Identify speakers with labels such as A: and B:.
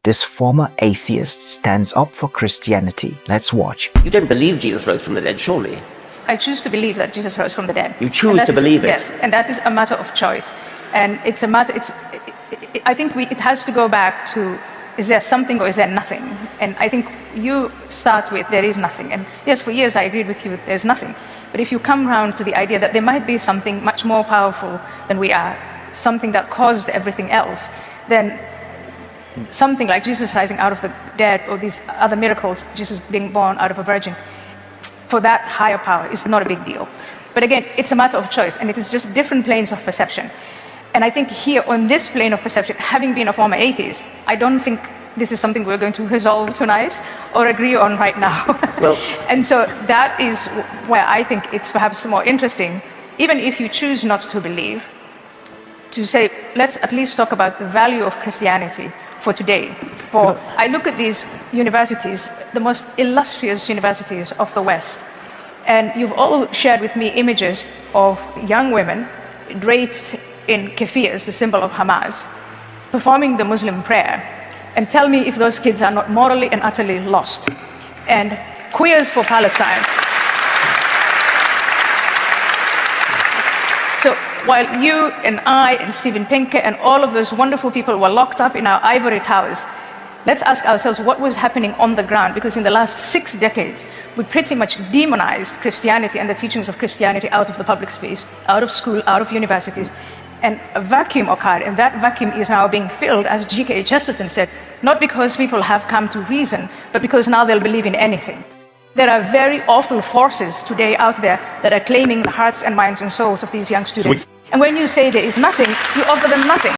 A: This former atheist stands up for Christianity. Let's watch.
B: You don't believe Jesus rose from the dead, surely?
C: I choose to believe that Jesus rose from the dead.
B: You choose to believe it?
C: Yes, and that is a matter of choice. And it's a matter, I think it has to go back to, is there something or is there nothing? And I think you start with, there is nothing. And yes, for years I agreed with you, there's nothing. But if you come round to the idea that there might be something much more powerful than we are, something that caused everything else, then something like Jesus rising out of the dead or these other miracles, Jesus being born out of a virgin, for that higher power is not a big deal. But again, it's a matter of choice, and it is just different planes of perception. And I think here on this plane of perception, having been a former atheist, I don't think this is something we're going to resolve tonight or agree on right now.
B: Well,
C: and so that is where I think it's perhaps more interesting, even if you choose not to believe, to say, let's at least talk about the value of Christianity for today. I look at these universities, the most illustrious universities of the West, and you've all shared with me images of young women draped in kefirs, the symbol of Hamas, performing the Muslim prayer. And tell me if those kids are not morally and utterly lost. And Queers for Palestine. So while you and I and Steven Pinker and all of those wonderful people were locked up in our ivory towers, let's ask ourselves what was happening on the ground, because in the last 6 decades, we pretty much demonized Christianity and the teachings of Christianity out of the public space, out of school, out of universities, and a vacuum occurred, and that vacuum is now being filled, as G.K. Chesterton said, not because people have come to reason, but because now they'll believe in anything. There are very awful forces today out there that are claiming the hearts and minds and souls of these young students. And when you say there is nothing, you offer them nothing.